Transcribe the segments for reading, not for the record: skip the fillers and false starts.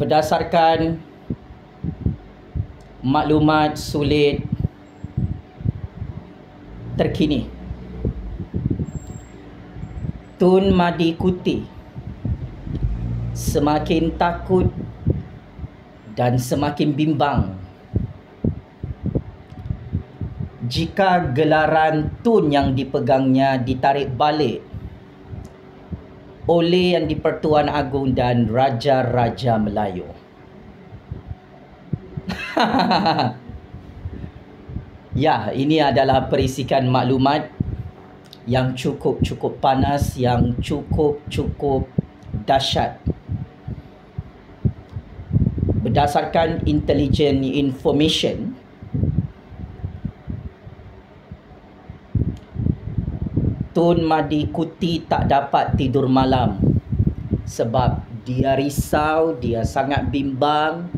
Berdasarkan maklumat sulit terkini, Tun Madi Kuti semakin takut dan semakin bimbang jika gelaran Tun yang dipegangnya ditarik balik oleh Yang di-Pertuan Agong dan Raja-Raja Melayu. Ya, ini adalah perisikan maklumat yang cukup panas, yang cukup dahsyat. Berdasarkan intelligence information, Tun Madi Kuti tak dapat tidur malam sebab dia risau, dia sangat bimbang.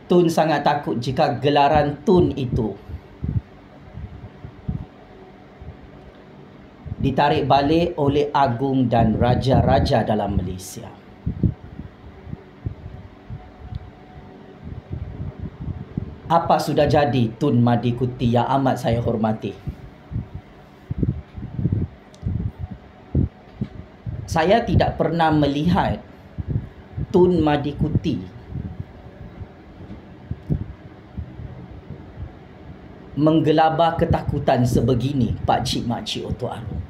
Tun sangat takut jika gelaran Tun itu ditarik balik oleh Agung dan Raja-Raja dalam Malaysia. Apa sudah jadi Tun Madi Kuti yang amat saya hormati? Saya tidak pernah melihat Tun Madi Kuti menggelabah ketakutan sebegini, Pak Cik Makcik Oto Arum.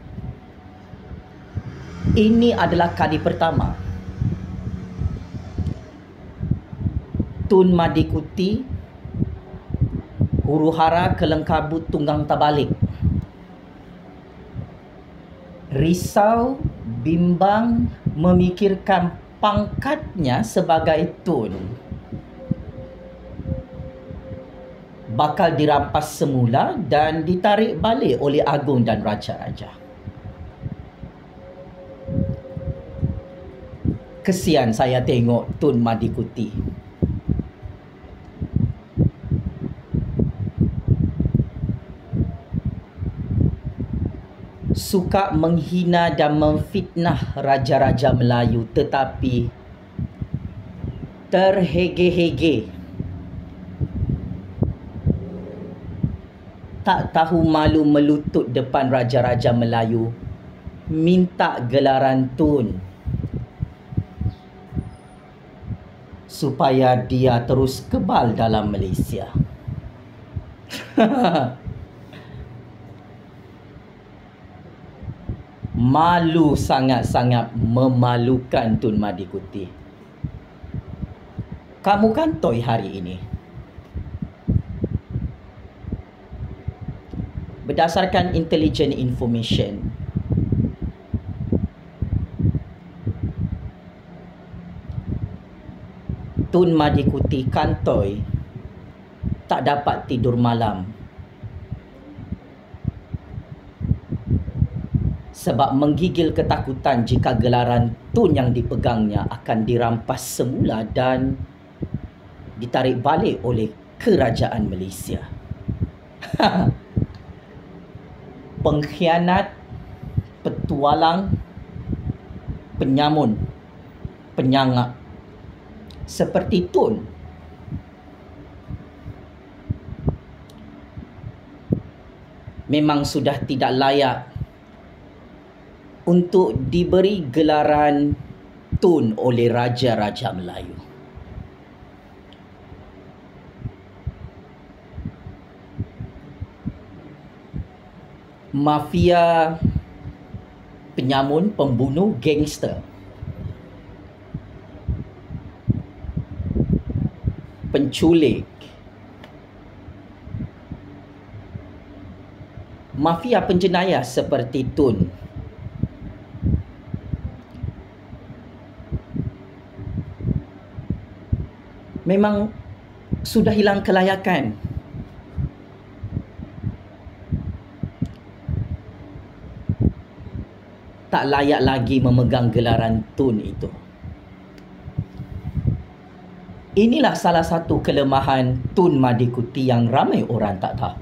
Ini adalah kali pertama Tun Madi Kuti, huru-hara kelengkabut tunggang tabalik, risau, bimbang, memikirkan pangkatnya sebagai Tun bakal dirampas semula dan ditarik balik oleh Agung dan Raja-Raja. Kesian saya tengok Tun Madi Kuti. Suka menghina dan memfitnah Raja-Raja Melayu, tetapi terhege-hege, tak tahu malu melutut depan Raja-Raja Melayu, minta gelaran Tun supaya dia terus kebal dalam Malaysia. Malu, sangat-sangat memalukan Tun Madi Kuti. Kamu kantoi hari ini. Berdasarkan intelligence information, Tun Madi Kuti kantoi tak dapat tidur malam sebab menggigil ketakutan jika gelaran Tun yang dipegangnya akan dirampas semula dan ditarik balik oleh Kerajaan Malaysia. Pengkhianat, petualang, penyamun, penyangak seperti Tun memang sudah tidak layak untuk diberi gelaran Tun oleh Raja-Raja Melayu. Mafia penyamun, pembunuh, gangster, penculik, mafia penjenayah seperti Tun memang sudah hilang kelayakan. Tak layak lagi memegang gelaran Tun itu. Inilah salah satu kelemahan Tun Madi Kuti yang ramai orang tak tahu.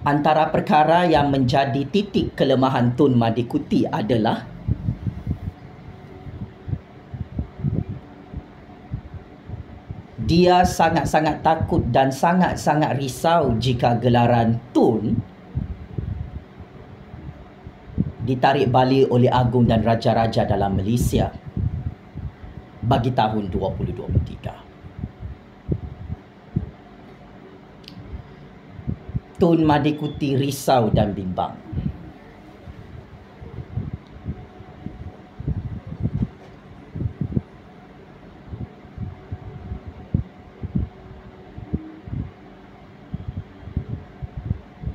Antara perkara yang menjadi titik kelemahan Tun Madikuti adalah dia sangat-sangat takut dan sangat-sangat risau jika gelaran Tun ditarik balik oleh Agung dan Raja-Raja dalam Malaysia bagi tahun 2023. Tun Madikuti risau dan bimbang.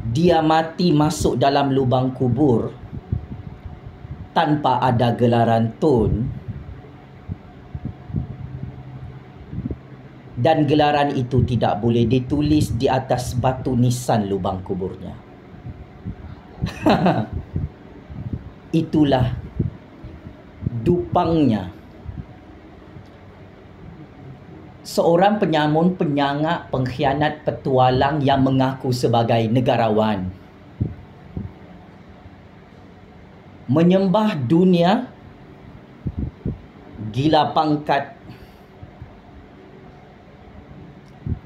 Dia mati masuk dalam lubang kubur tanpa ada gelaran Tun, dan gelaran itu tidak boleh ditulis di atas batu nisan lubang kuburnya. Itulah dupangnya seorang penyamun, penyangak, pengkhianat, petualang yang mengaku sebagai negarawan, menyembah dunia, gila pangkat,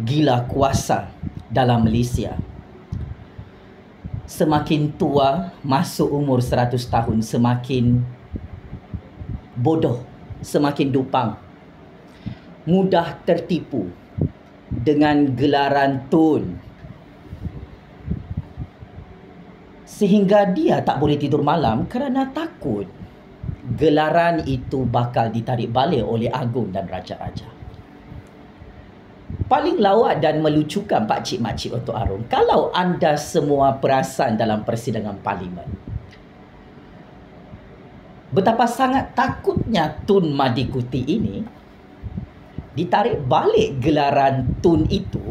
gila kuasa dalam Malaysia. Semakin tua, masuk umur 100 tahun, semakin bodoh, semakin dupang, mudah tertipu dengan gelaran Tun, sehingga dia tak boleh tidur malam kerana takut gelaran itu bakal ditarik balik oleh Agung dan Raja-Raja. Paling lawak dan melucukan pakcik-makcik Otok Arum, kalau anda semua perasan dalam persidangan parlimen, betapa sangat takutnya Tun Madikuti ini ditarik balik gelaran Tun itu.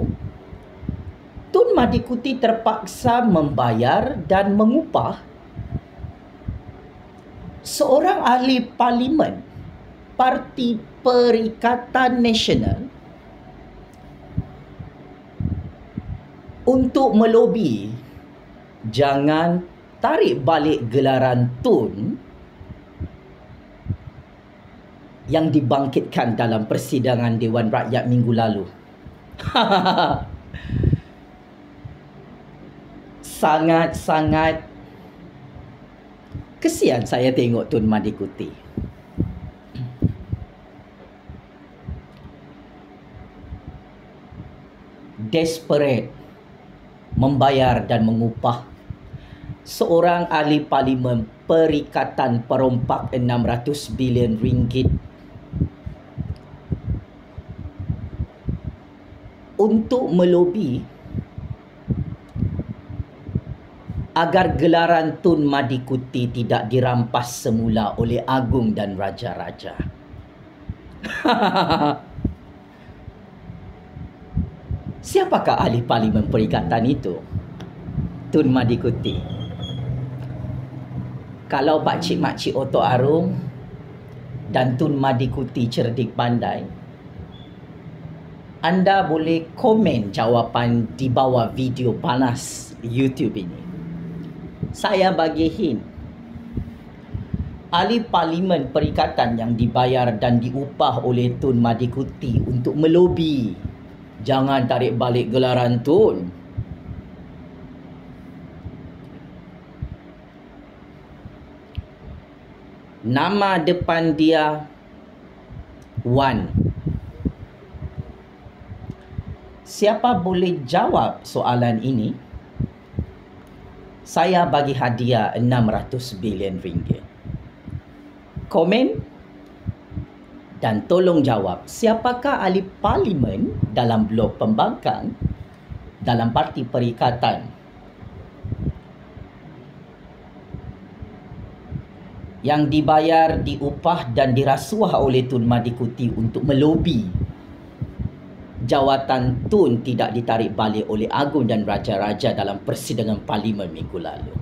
Tun Madikuti terpaksa membayar dan mengupah seorang ahli parlimen Parti Perikatan Nasional untuk melobi jangan tarik balik gelaran Tun yang dibangkitkan dalam persidangan Dewan Rakyat minggu lalu. Sangat-sangat kesian saya tengok Tun Madikuti. Desperate membayar dan mengupah seorang ahli parlimen Perikatan Perompak 600 bilion ringgit untuk melobi agar gelaran Tun Madikuti tidak dirampas semula oleh Agung dan Raja-Raja. Siapakah ahli parlimen perikatan itu? Tun Madikuti. Kalau pakcik-makcik Otok Arum dan Tun Madikuti cerdik pandai, anda boleh komen jawapan di bawah video panas YouTube ini. Saya bagi hint. Ahli parlimen perikatan yang dibayar dan diupah oleh Tun Madikuti untuk melobi jangan tarik balik gelaran Tun, nama depan dia Wan. Siapa boleh jawab soalan ini? Saya bagi hadiah 600 bilion ringgit. Komen dan tolong jawab, siapakah ahli parlimen dalam blok pembangkang dalam Parti Perikatan yang dibayar, diupah dan dirasuah oleh Tun Madikuti untuk melobi jawatan Tun tidak ditarik balik oleh Agung dan Raja-Raja dalam persidangan parlimen minggu lalu.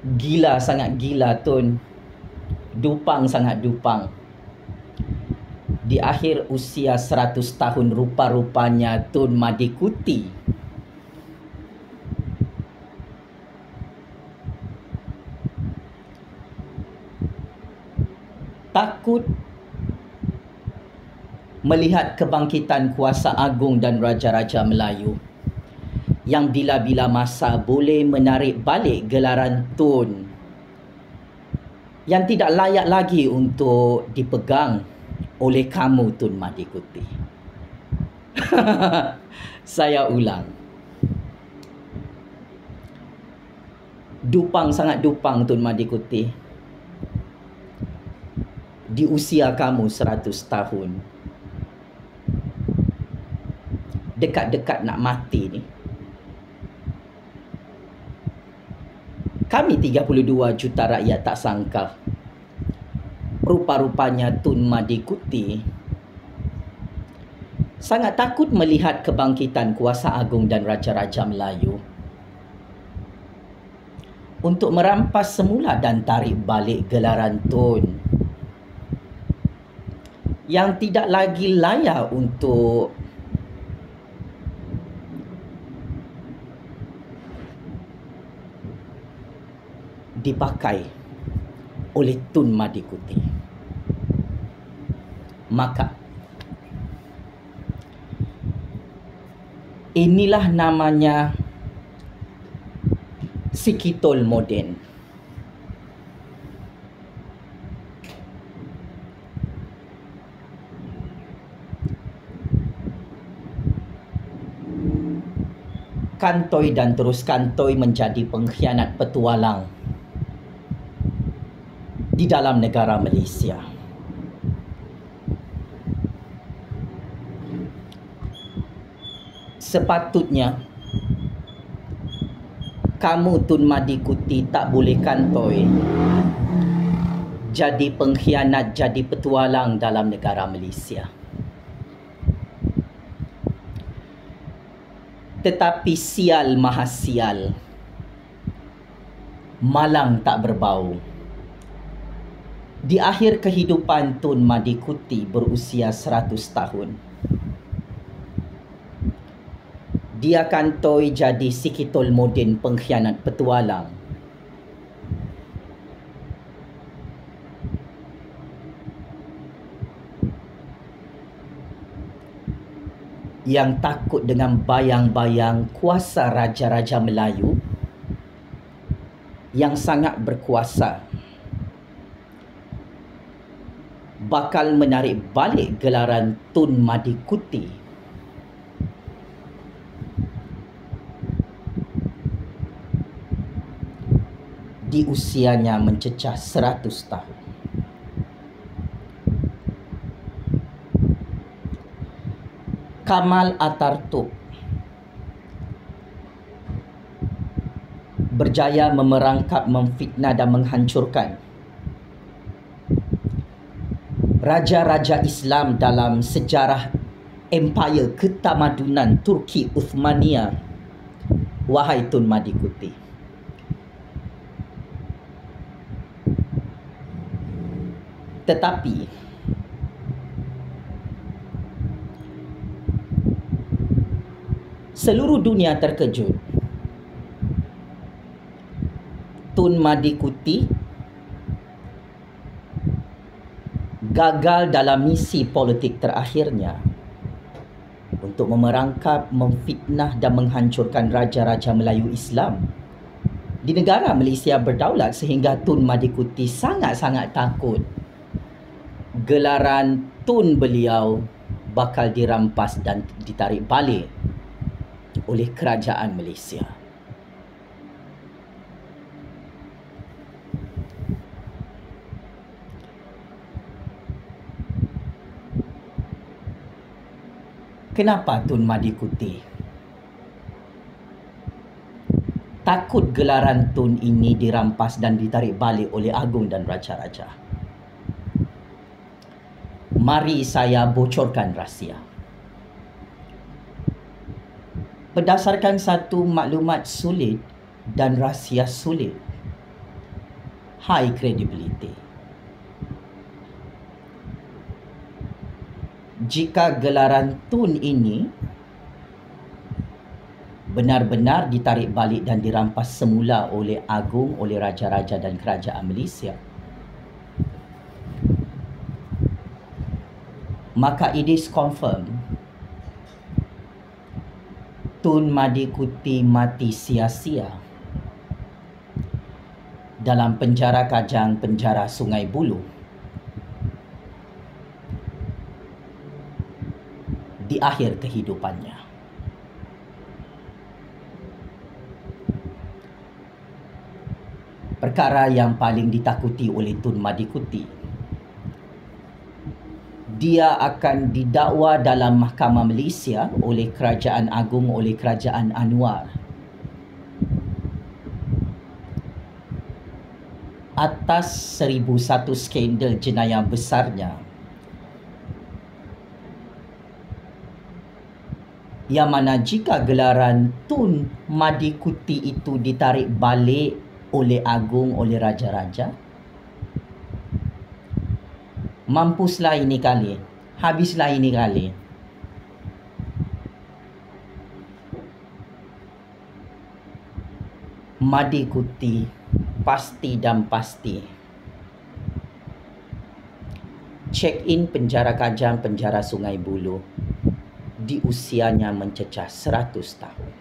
Gila, sangat gila Tun. Dupang, sangat dupang. Di akhir usia 100 tahun rupa-rupanya Tun Madikuti takut melihat kebangkitan kuasa agung dan raja-raja Melayu yang bila-bila masa boleh menarik balik gelaran Tun yang tidak layak lagi untuk dipegang oleh kamu, Tun Madikuti. Saya ulang. Dupang, sangat dupang, Tun Madikuti. Di usia kamu 100 tahun. Dekat-dekat nak mati ni. Kami 32 juta rakyat tak sangka. Rupa-rupanya Tun Madikuti sangat takut melihat kebangkitan kuasa agung dan raja-raja Melayu untuk merampas semula dan tarik balik gelaran Tun yang tidak lagi layak untuk dipakai oleh Tun Madikuti. Maka inilah namanya sikitol moden. Kantoi dan terus kantoi menjadi pengkhianat petualang di dalam negara Malaysia. Sepatutnya kamu, Tun Madikuti, tak boleh kantoi jadi pengkhianat, jadi petualang dalam negara Malaysia. Tetapi sial maha sial, malang tak berbau. Di akhir kehidupan Tun Madikuti berusia 100 tahun, dia kantoi jadi sikitol moden pengkhianat petualang. Yang takut dengan bayang-bayang kuasa raja-raja Melayu yang sangat berkuasa bakal menarik balik gelaran Tun Madikuti di usianya mencecah 100 tahun. Kamal Atatürk berjaya memerangkap, memfitnah dan menghancurkan raja-raja Islam dalam sejarah empire ketamadunan Turki Uthmaniyah, wahai Tun Madikuti. Tetapi seluruh dunia terkejut. Tun Madikuti gagal dalam misi politik terakhirnya untuk memerangkap, memfitnah dan menghancurkan raja-raja Melayu Islam di negara Malaysia berdaulat, sehingga Tun Madikuti sangat-sangat takut gelaran Tun beliau bakal dirampas dan ditarik balik oleh kerajaan Malaysia. Kenapa Tun Madikuti takut gelaran Tun ini dirampas dan ditarik balik oleh agung dan raja-raja? Mari saya bocorkan rahsia. Berdasarkan satu maklumat sulit dan rahsia sulit, high credibility. jika gelaran Tun ini benar-benar ditarik balik dan dirampas semula oleh Agung, oleh Raja-Raja dan Kerajaan Malaysia, maka it is confirmed Tun Madikuti mati sia-sia dalam penjara Kajang, penjara Sungai Buloh di akhir kehidupannya. Perkara yang paling ditakuti oleh Tun Madikuti, dia akan didakwa dalam Mahkamah Malaysia oleh Kerajaan Agung, oleh Kerajaan Anwar atas 1001 skandal jenayah besarnya, yang mana jika gelaran Tun Madikuti itu ditarik balik oleh Agung, oleh Raja-Raja, mampuslah ini kali, habislah ini kali. Madikuti pasti dan pasti check in penjara Kajang, penjara Sungai Buloh di usianya mencecah 100 tahun.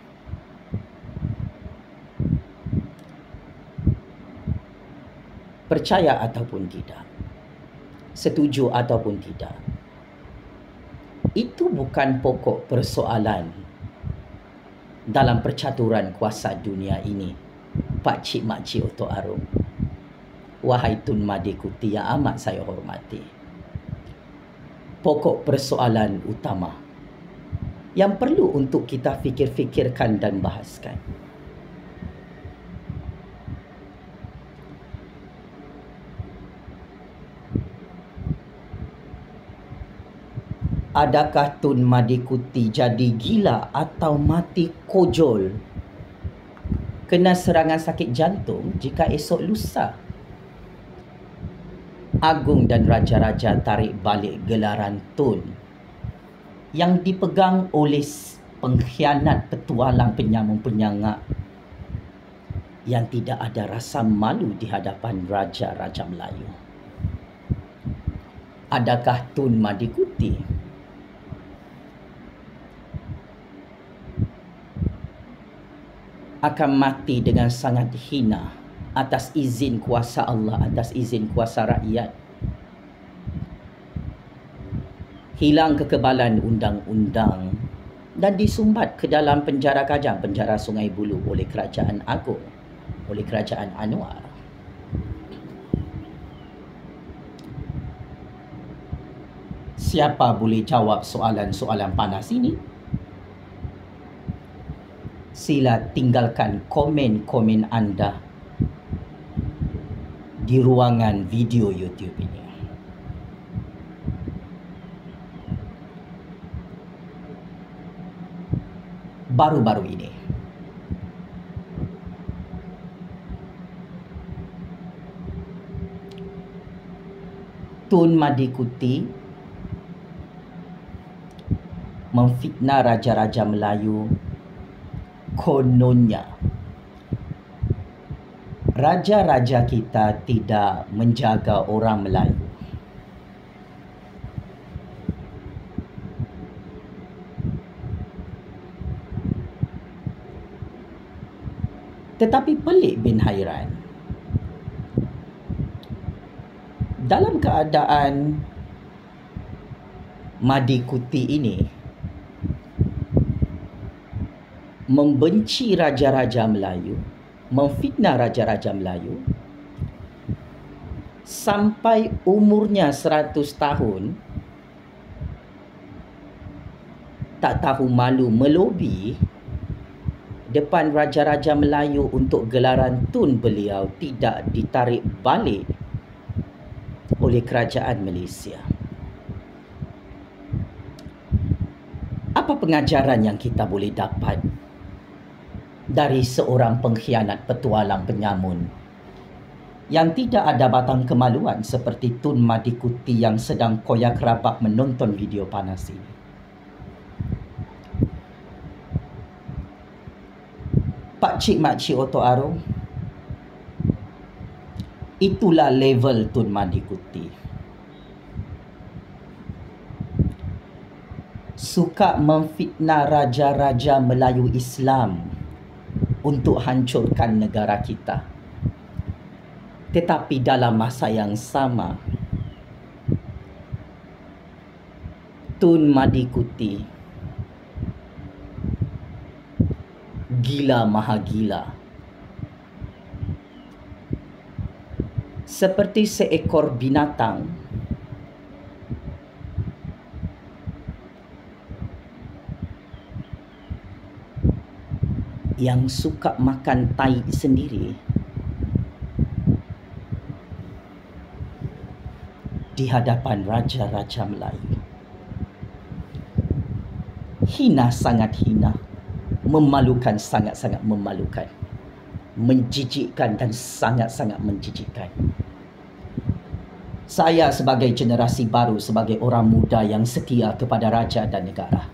Percaya ataupun tidak, setuju ataupun tidak, itu bukan pokok persoalan dalam percaturan kuasa dunia ini, Pak Cik Mak Cik Oto Arum. Wahai Tun Madikuti yang amat saya hormati, pokok persoalan utama yang perlu untuk kita fikir-fikirkan dan bahaskan, adakah Tun Madikuti jadi gila atau mati kojol kena serangan sakit jantung jika esok lusa Agung dan Raja-Raja tarik balik gelaran Tun yang dipegang oleh pengkhianat, petualang, penyamun-penyangak yang tidak ada rasa malu di hadapan Raja-Raja Melayu. Adakah Tun Madikuti akan mati dengan sangat hina atas izin kuasa Allah, atas izin kuasa rakyat, hilang kekebalan undang-undang dan disumbat ke dalam penjara Kajang, penjara Sungai Buloh oleh Kerajaan Agung, oleh Kerajaan Anwar? Siapa boleh jawab soalan-soalan panas ini? Sila tinggalkan komen-komen anda di ruangan video YouTube ini. Baru-baru ini, Tun Madikuti memfitnah Raja-Raja Melayu. Kononnya Raja-Raja kita tidak menjaga orang Melayu. Tetapi pelik bin hairan, dalam keadaan Madikuti ini membenci Raja-Raja Melayu, memfitnah Raja-Raja Melayu, sampai umurnya 100 tahun tak tahu malu melobi depan Raja-Raja Melayu untuk gelaran Tun beliau tidak ditarik balik oleh Kerajaan Malaysia. Apa pengajaran yang kita boleh dapat dari seorang pengkhianat, petualang, penyamun yang tidak ada batang kemaluan seperti Tun Madikuti yang sedang koyak rabak menonton video panas ini. Pakcik makcik Oto Arung, itulah level Tun Madikuti. Suka memfitnah raja-raja Melayu Islam untuk hancurkan negara kita. Tetapi dalam masa yang sama, Tun Madikuti gila maha gila. Seperti seekor binatang yang suka makan tai sendiri di hadapan raja-raja Melayu. Hina, sangat hina. Memalukan, sangat-sangat memalukan. Menjijikkan dan sangat-sangat menjijikkan. Saya sebagai generasi baru, sebagai orang muda yang setia kepada raja dan negara,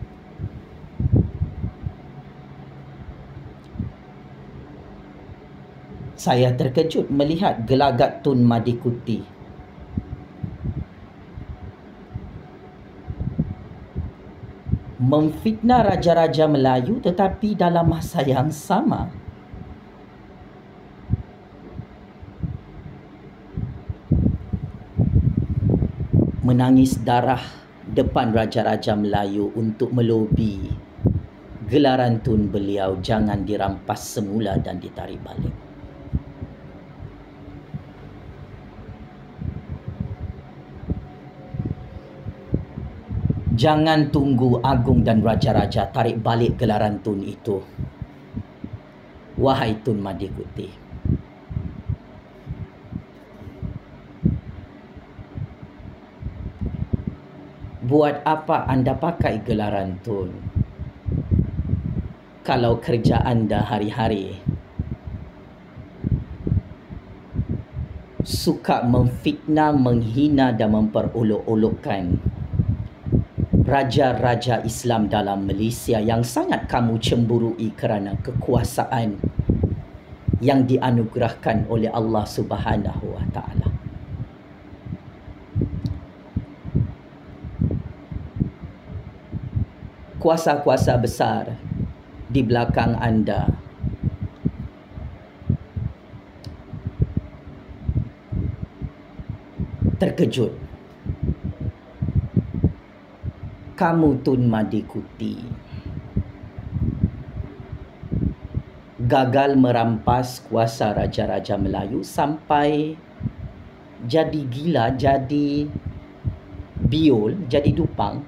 saya terkejut melihat gelagat Tun Madikuti memfitnah raja-raja Melayu, tetapi dalam masa yang sama menangis darah depan raja-raja Melayu untuk melobi gelaran Tun beliau jangan dirampas semula dan ditarik balik. Jangan tunggu agung dan raja-raja tarik balik gelaran Tun itu. Wahai Tun Madikuti, buat apa anda pakai gelaran Tun kalau kerja anda hari-hari suka memfitnah, menghina dan memperolok-olokkan raja-raja Islam dalam Malaysia yang sangat kamu cemburui kerana kekuasaan yang dianugerahkan oleh Allah Subhanahu wa taala. Kuasa-kuasa besar di belakang anda terkejut. Kamu Tun Madikuti gagal merampas kuasa raja-raja Melayu sampai jadi gila, jadi biol, jadi dupang.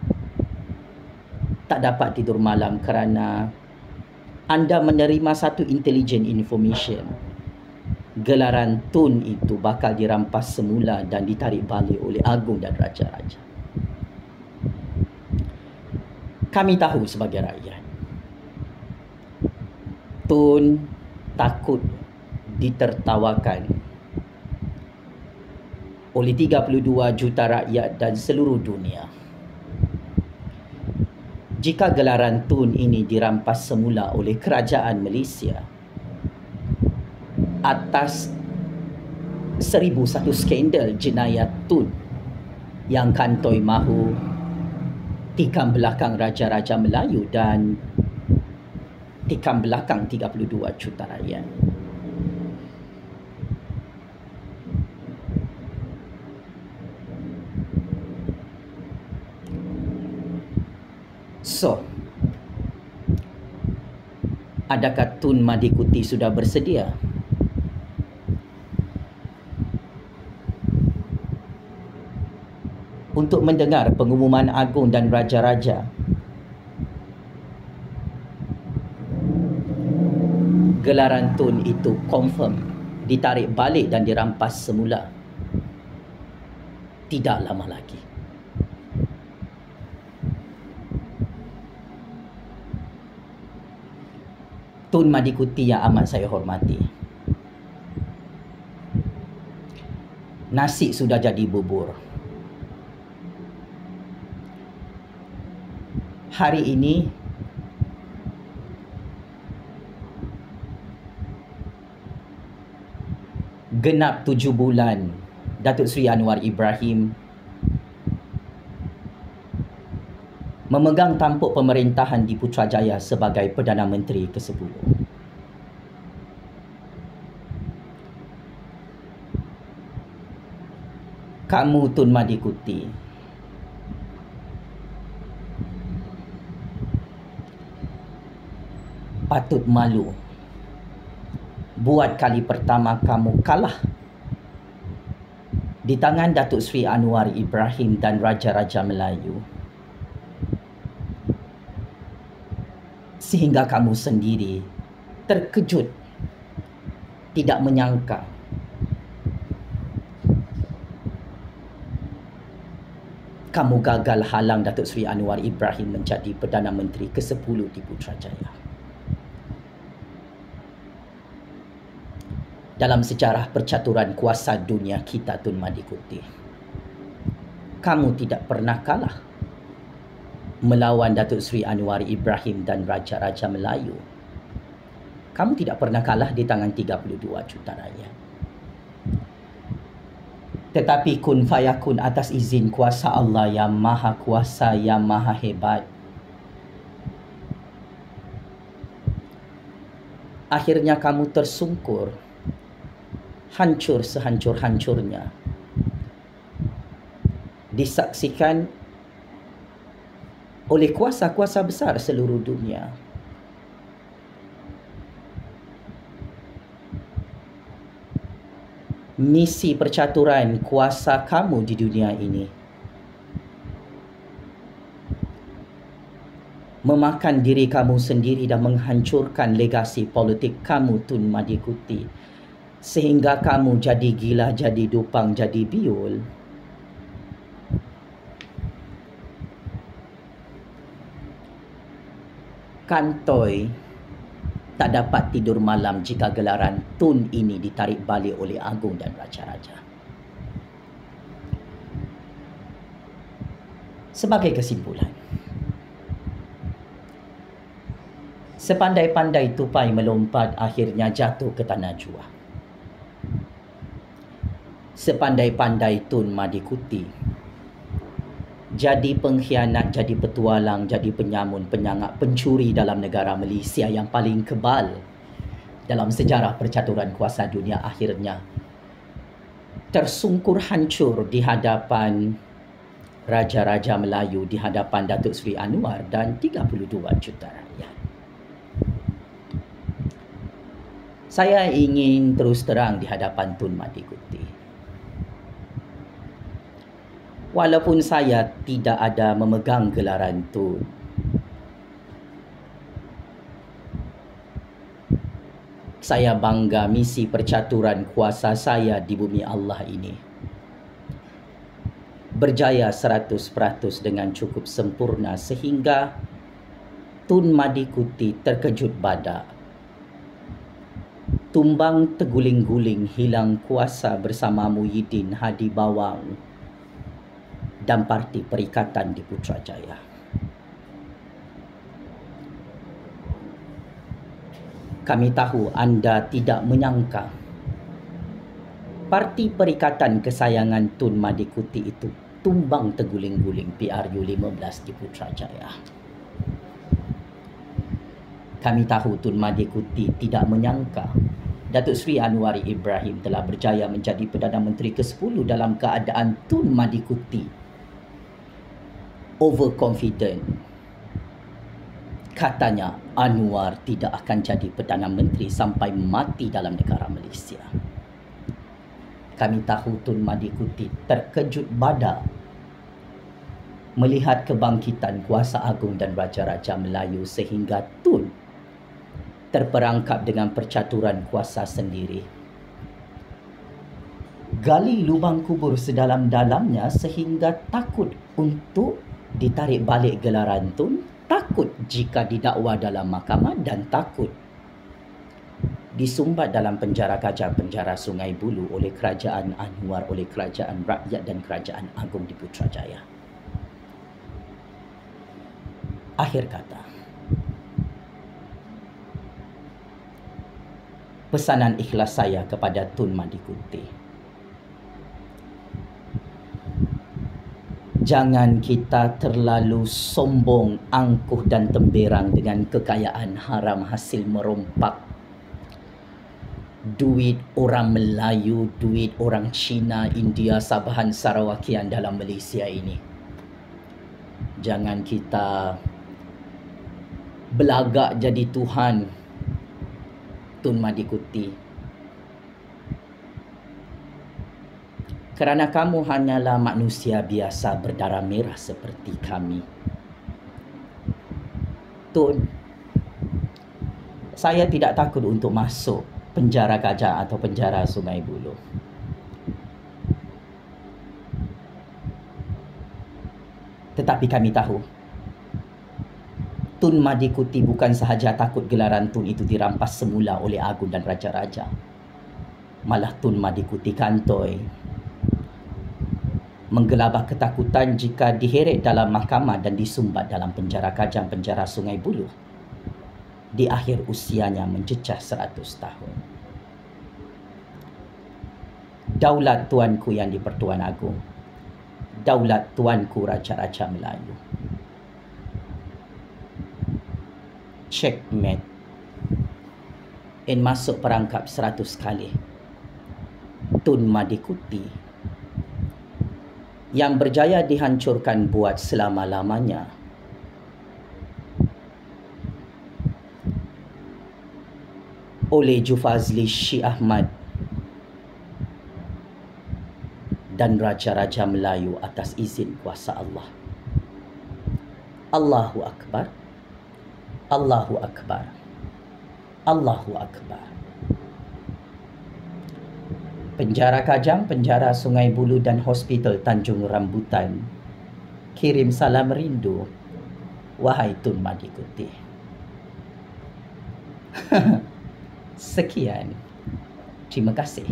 Tak dapat tidur malam kerana anda menerima satu intelligent information. Gelaran Tun itu bakal dirampas semula dan ditarik balik oleh agung dan raja-raja. Kami tahu sebagai rakyat, Tun takut ditertawakan oleh 32 juta rakyat dan seluruh dunia. Jika gelaran Tun ini dirampas semula oleh kerajaan Malaysia atas 1001 skandal jenayah Tun yang kantoi mahu tikam belakang raja-raja Melayu dan tikam belakang 32 juta rakyat. So, adakah Tun Madikuti sudah bersedia untuk mendengar pengumuman agung dan raja-raja? Gelaran Tun itu confirm ditarik balik dan dirampas semula. Tidak lama lagi. Tun Madikuti yang amat saya hormati, nasi sudah jadi bubur. Hari ini genap 7 bulan Datuk Seri Anwar Ibrahim memegang tampuk pemerintahan di Putrajaya sebagai Perdana Menteri ke-10. Kamu Tun Madikuti patut malu. Buat kali pertama kamu kalah di tangan Datuk Seri Anwar Ibrahim dan Raja-Raja Melayu. Sehingga kamu sendiri terkejut, tidak menyangka kamu gagal halang Datuk Seri Anwar Ibrahim menjadi Perdana Menteri ke-10 di Putrajaya. Dalam sejarah percaturan kuasa dunia kita, Tun Madikuti, kamu tidak pernah kalah melawan Datuk Seri Anwar Ibrahim dan Raja-Raja Melayu. Kamu tidak pernah kalah di tangan 32 juta rakyat. Tetapi kun fayakun atas izin kuasa Allah yang maha kuasa, yang maha hebat, akhirnya kamu tersungkur, hancur sehancur-hancurnya, disaksikan oleh kuasa-kuasa besar seluruh dunia. Misi percaturan kuasa kamu di dunia ini memakan diri kamu sendiri dan menghancurkan legasi politik kamu, Tun Madikuti, sehingga kamu jadi gila, jadi dupang, jadi biol. Kantoi tak dapat tidur malam jika gelaran Tun ini ditarik balik oleh Agung dan Raja-Raja. Sebagai kesimpulan, sepandai-pandai tupai melompat akhirnya jatuh ke tanah jua. Sepandai-pandai Tun Madikuti jadi pengkhianat, jadi petualang, jadi penyamun, penyangak, pencuri dalam negara Malaysia yang paling kebal dalam sejarah percaturan kuasa dunia, akhirnya tersungkur hancur di hadapan Raja-Raja Melayu, di hadapan Datuk Seri Anwar dan 32 juta rakyat. Saya ingin terus terang di hadapan Tun Madikuti. Walaupun saya tidak ada memegang gelaran Tun, saya bangga misi percaturan kuasa saya di bumi Allah ini berjaya 100% dengan cukup sempurna, sehingga Tun Madikuti terkejut badak, tumbang terguling-guling, hilang kuasa bersama Muhyiddin, Hadi Bawang dan Parti Perikatan di Putrajaya. Kami tahu anda tidak menyangka Parti Perikatan kesayangan Tun Madikuti itu tumbang terguling-guling PRU15 di Putrajaya. Kami tahu Tun Madikuti tidak menyangka Datuk Seri Anwar Ibrahim telah berjaya menjadi Perdana Menteri ke-10 dalam keadaan Tun Madikuti overconfident. Katanya Anwar tidak akan jadi Perdana Menteri sampai mati dalam negara Malaysia. Kami tahu Tun Madikuti terkejut badak melihat kebangkitan kuasa agung dan Raja-Raja Melayu, sehingga Tun terperangkap dengan percaturan kuasa sendiri. Gali lubang kubur sedalam-dalamnya sehingga takut untuk ditarik balik gelaran Tun, takut jika didakwa dalam mahkamah, dan takut disumbat dalam penjara Kajang, penjara Sungai Buloh oleh Kerajaan Anwar, oleh Kerajaan Rakyat dan Kerajaan Agung di Putrajaya. Akhir kata, pesanan ikhlas saya kepada Tun Madikuti, jangan kita terlalu sombong, angkuh dan temberang dengan kekayaan haram hasil merompak duit orang Melayu, duit orang Cina, India, Sabahan, Sarawakian dalam Malaysia ini. Jangan kita belagak jadi Tuhan, Tun Madikuti. Kerana kamu hanyalah manusia biasa berdarah merah seperti kami. Tun, saya tidak takut untuk masuk penjara Kajang atau penjara Sungai Buloh. Tetapi kami tahu, Tun Madikuti bukan sahaja takut gelaran Tun itu dirampas semula oleh Agung dan Raja-Raja. Malah Tun Madikuti kantoi menggelabah ketakutan jika diheret dalam mahkamah dan disumbat dalam penjara Kajang, penjara Sungai Buloh di akhir usianya mencecah 100 tahun. Daulat tuanku yang di-Pertuan Agong, daulat tuanku Raja-Raja Melayu. Checkmate. Masuk perangkap 100 kali. Tun Madikuti yang berjaya dihancurkan buat selama-lamanya. Oleh Jufazli Syih Ahmad dan Raja-Raja Melayu atas izin kuasa Allah. Allahu Akbar, Allahu Akbar, Allahu Akbar. Penjara Kajang, penjara Sungai Buloh dan Hospital Tanjung Rambutan kirim salam rindu, wahai Tun Madikuti. Sekian. Terima kasih.